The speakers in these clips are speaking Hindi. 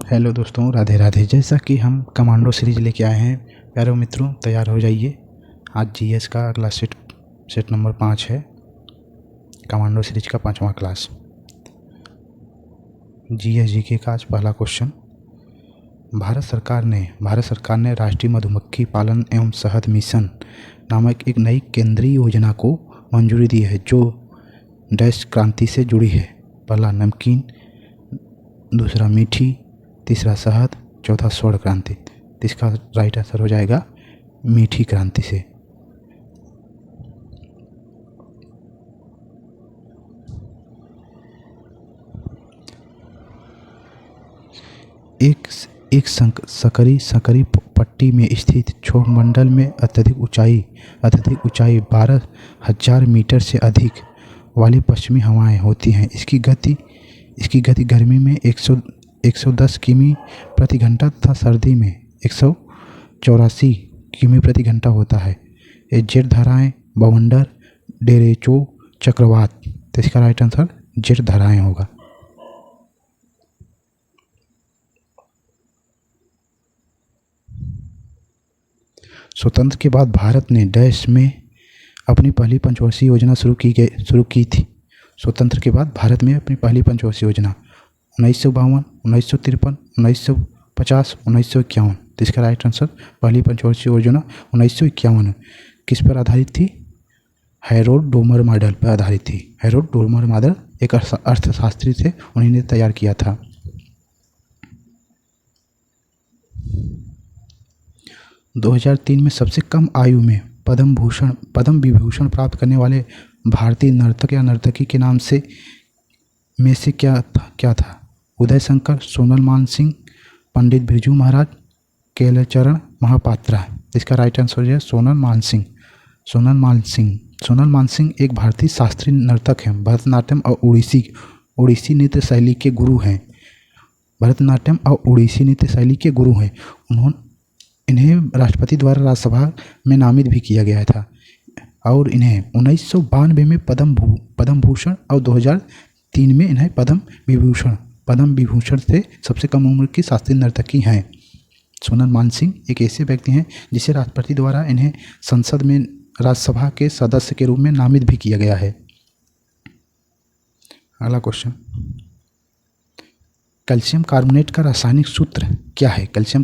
हेलो दोस्तों, राधे राधे। जैसा कि हम कमांडो सीरीज लेके आए हैं, प्यारे मित्रों तैयार हो जाइए। आज जीएस का अगला सेट नंबर 5 है। कमांडो सीरीज का 5वां क्लास जीएस जीके का आज पहला क्वेश्चन। भारत सरकार ने राष्ट्रीय मधुमक्खी पालन एवं शहद मिशन नामक एक नई केंद्रीय योजना को मंजूरी दी है जो डैश क्रांति से जुड़ी है। पहला नमकीन, दूसरा मीठी, तीसरा शहद, चौथा स्वर्ण क्रांति। तो इसका राइट आंसर हो जाएगा मीठी क्रांति से। एक सकरी पट्टी में स्थित क्षोभमंडल में अत्यधिक ऊंचाई 12,000 मीटर से अधिक वाली पश्चिमी हवाएं होती हैं। इसकी गति गर्मी में 110 किमी प्रति घंटा तथा सर्दी में 184 किमी प्रति घंटा होता है। ये जेट धाराएं बवंडर, डेरेचो, चक्रवात। तो इसका राइट आंसर जेट धाराएं होगा। स्वतंत्र के बाद भारत ने डैश में अपनी पहली पंचवर्षीय योजना शुरू की थी। स्वतंत्र के बाद भारत में अपनी पहली पंचवर्षीय योजना 1952, 1953, 1950, 1951। तो इसका राइट आंसर पहली पंचवर्षीय योजना 1951 किस पर आधारित थी? हैरोल्ड डोमर मॉडल पर आधारित थी। हैरोल्ड डोमर मॉडल एक अर्थशास्त्री थे, उन्हीं ने तैयार किया था। – 2003 में सबसे कम आयु में पद्म विभूषण प्राप्त करने वाले भारतीय नर्तक या नर्तकी के नाम में से क्या था? उदय शंकर, सोनल मानसिंह, पंडित बिरजू महाराज, केलचरण महापात्रा। इसका राइट आंसर है सोनल मानसिंह एक भारतीय शास्त्रीय नर्तक हैं। भरतनाट्यम और ओडिसी नृत्य शैली के गुरु हैं। इन्हें राष्ट्रपति द्वारा राज्यसभा में नामित भी किया गया था और इन्हें 1992 में पद्म भूषण और 2003 में इन्हें पद्म विभूषण से सबसे कम उम्र की शास्त्रीय नर्तकी हैं। सोनल मानसिंह एक ऐसे व्यक्ति हैं जिसे राष्ट्रपति द्वारा इन्हें संसद में राज्यसभा के सदस्य के रूप में नामित भी किया गया है। अगला क्वेश्चन, कैल्शियम कार्बोनेट का रासायनिक सूत्र क्या है? कैल्शियम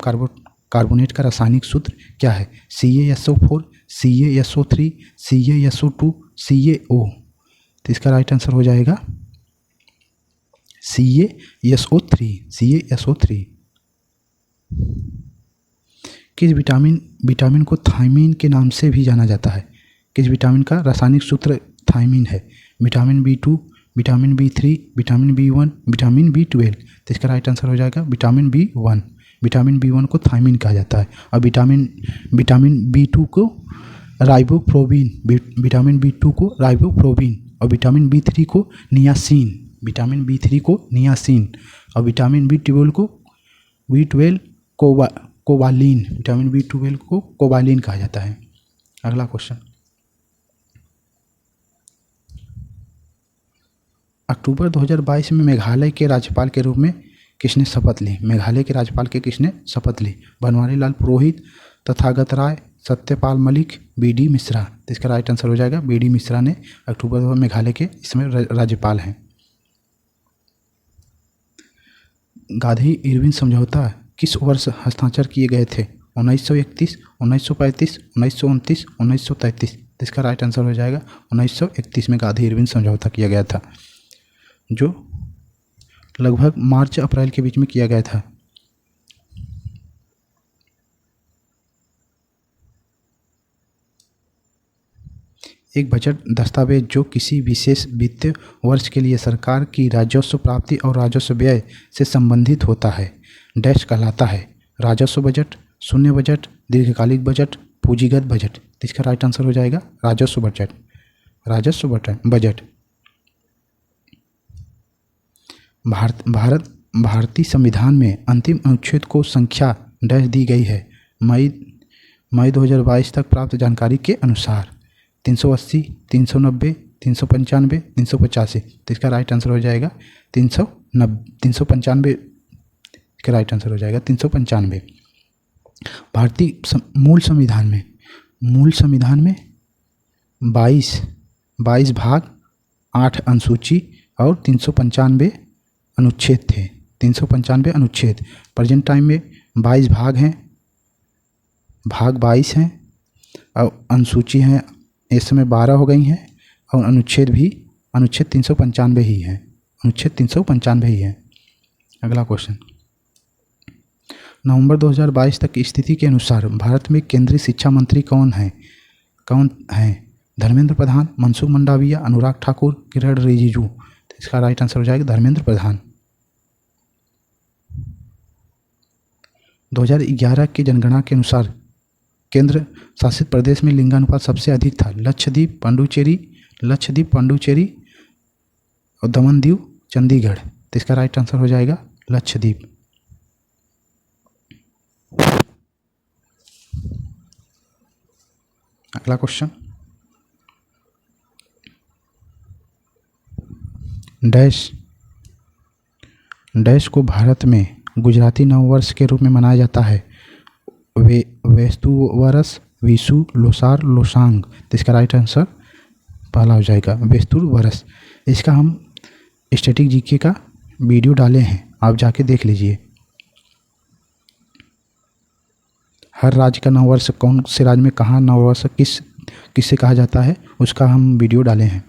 कार्बोनेट का रासायनिक सूत्र क्या है? CaSO4, CaSO3, CaSO2, CaO। तो इसका राइट आंसर हो जाएगा CaSO3। किस विटामिन को थायमीन के नाम से भी जाना जाता है? किस विटामिन का रासायनिक सूत्र थायमीन है? Vitamin B2, vitamin B3, vitamin B1, vitamin B12। तो इसका राइट आंसर हो जाएगा विटामिन B1। विटामिन B1 को थायमीन कहा जाता है और विटामिन B2 को राइबोफ्लोविन, विटामिन B2 को राइबोफ्लोविन और विटामिन B3 को नियासिन और विटामिन B12 को कोबालिन, विटामिन B12 को कोबालिन कहा जाता है। अगला क्वेश्चन, अक्टूबर 2022 में मेघालय के राज्यपाल के रूप में किसने शपथ ली? मेघालय के राज्यपाल के किसने शपथ ली? बनवारी लाल पुरोहित, तथागत राय, सत्यपाल मलिक, BD मिश्रा। तो इसका राइट आंसर हो जाएगा BD मिश्रा ने अक्टूबर में मेघालय के इसमें राज्यपाल हैं। गांधी इरविन समझौता किस वर्ष हस्ताक्षर किए गए थे? 1931, 1935, 1929, 1933। तो इसका राइट आंसर हो जाएगा 1931 में गांधी इरविन समझौता किया गया था, जो लगभग मार्च अप्रैल के बीच में किया गया था। एक बजट दस्तावेज जो किसी विशेष वित्तीय वर्ष के लिए सरकार की राजस्व प्राप्ति और राजस्व व्यय से संबंधित होता है डैश कहलाता है? राजस्व बजट, शून्य बजट, दीर्घकालिक बजट, पूंजीगत बजट। इसका राइट आंसर हो जाएगा राजस्व बजट। भारतीय संविधान में अंतिम अनुच्छेद को संख्या डैश दी गई है? मई 2022 तक प्राप्त जानकारी के अनुसार 380, 390, 395, 385। तो इसका राइट आंसर हो जाएगा 395 इसका राइट आंसर हो जाएगा 395। भारतीय मूल संविधान में 22 भाग 8 अनुसूची और 395 अनुच्छेद थे। 395 अनुच्छेद। प्रेजेंट टाइम में 22 भाग हैं, भाग 22 हैं और अनुसूची हैं इस समय 12 हो गई हैं और अनुच्छेद 395 ही है। अनुच्छेद 395 ही है। अगला क्वेश्चन, नवंबर 2022 तक की स्थिति के अनुसार भारत में केंद्रीय शिक्षा मंत्री कौन हैं? धर्मेंद्र प्रधान, मनसुख मंडाविया, अनुराग ठाकुर, किरण रिजिजू। तो इसका राइट आंसर हो जाएगा धर्मेंद्र प्रधान। 2011 की जनगणना के अनुसार केंद्र शासित प्रदेश में लिंगानुपात सबसे अधिक था। लक्षद्वीप, पांडुचेरी और दमन दीव, चंडीगढ़। तो इसका राइट आंसर हो जाएगा लक्षद्वीप। अगला क्वेश्चन, डैश को भारत में गुजराती नववर्ष के रूप में मनाया जाता है। वेस्तु वरस, विशु, लोसार, लोसांग। तो इसका राइट आंसर पहला हो जाएगा वेस्तु वरस। इसका हम स्टैटिक जीके का वीडियो डाले हैं, आप जाके देख लीजिए। हर राज्य का नववर्ष, कौन से राज्य में कहाँ नववर्ष किससे कहा जाता है, उसका हम वीडियो डाले हैं।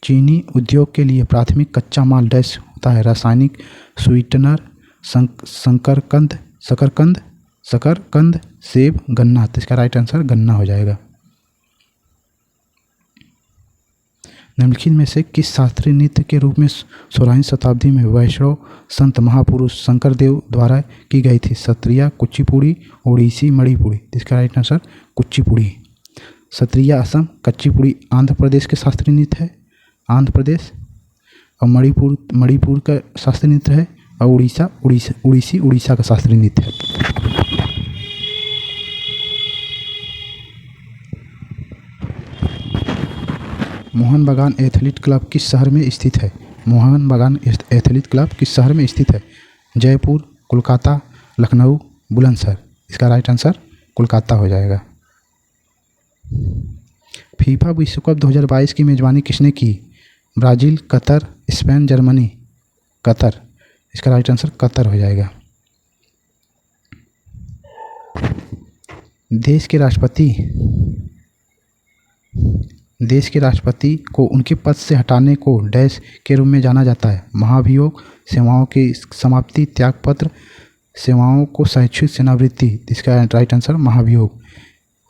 चीनी उद्योग के लिए प्राथमिक कच्चा माल डैश होता है। रासायनिक स्वीटनर, शकरकंद, सेब, गन्ना। तो इसका राइट आंसर गन्ना हो जाएगा। निम्नलिखित में से किस शास्त्रीय नृत्य के रूप में 16वीं शताब्दी में वैष्णव संत महापुरुष शंकरदेव द्वारा की गई थी? सत्रिया, कुचिपुड़ी, ओडिसी, मणिपुरी। इसका राइट आंसर कुचिपुड़ी। सत्रिया असम, कुचिपुड़ी आंध्र प्रदेश के शास्त्रीय नृत्य है, आंध्र प्रदेश। और मणिपुर का शास्त्रीय नृत्य है और उड़ीसा का शास्त्रीय नृत्य है। मोहन बागान एथलीट क्लब किस शहर में स्थित है? मोहन बागान एथलीट क्लब किस शहर में स्थित है? जयपुर, कोलकाता, लखनऊ, बुलंदशहर। इसका राइट आंसर कोलकाता हो जाएगा। फीफा विश्व कप 2022 की मेजबानी किसने की? Brazil, Qatar, Spain, Germany. Qatar. इसका राइट आंसर कतर हो जाएगा। देश के राष्ट्रपति को उनके पद से हटाने को डैश के रूप में जाना जाता है। महाभियोग, सेवाओं की समाप्ति, त्यागपत्र, सेवाओं को स्वैच्छिक सेवानिवृत्ति। इसका राइट आंसर महाभियोग।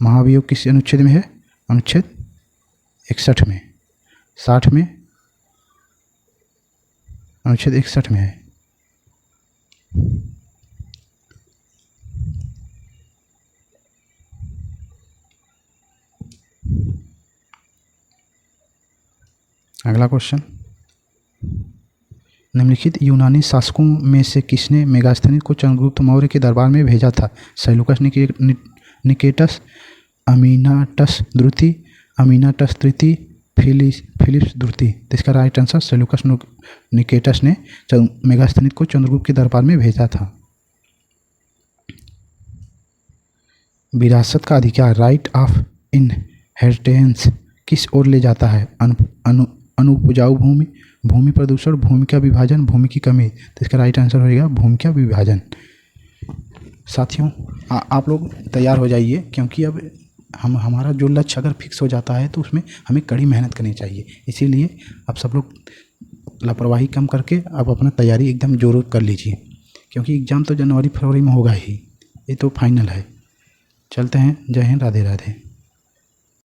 महाभियोग किस अनुच्छेद में है? अनुच्छेद 61 में, 60 में, अनुच्छेद 61 में है। अगला क्वेश्चन, निम्नलिखित यूनानी शासकों में से किसने मेगास्थनीज को चंद्रगुप्त मौर्य के दरबार में भेजा था? सेल्यूकस निकेटस, अमीनाटस द्वितीय, अमीनाटस तृतीय, फिलिप्स द्वितीय। इसका राइट आंसर सेल्यूकस निकेटस ने मेगास्थनीज को चंद्रगुप्त के दरबार में भेजा था। विरासत का अधिकार, राइट ऑफ इनहेरिटेंस, किस ओर ले जाता है? अनुपजाऊ भूमि, भूमि प्रदूषण, भूमि का विभाजन, भूमि की कमी। तो इसका राइट आंसर होगा भूमि का विभाजन। साथियों, आप लोग तैयार हो जाइए, क्योंकि अब हमारा जो लक्ष्य अगर फिक्स हो जाता है तो उसमें हमें कड़ी मेहनत करनी चाहिए। इसीलिए अब सब लोग लापरवाही कम करके अब अपना तैयारी एकदम जोरों कर लीजिए, क्योंकि एग्ज़ाम तो जनवरी फरवरी में होगा ही, ये तो फाइनल है। चलते हैं। जय हिंद, राधे राधे।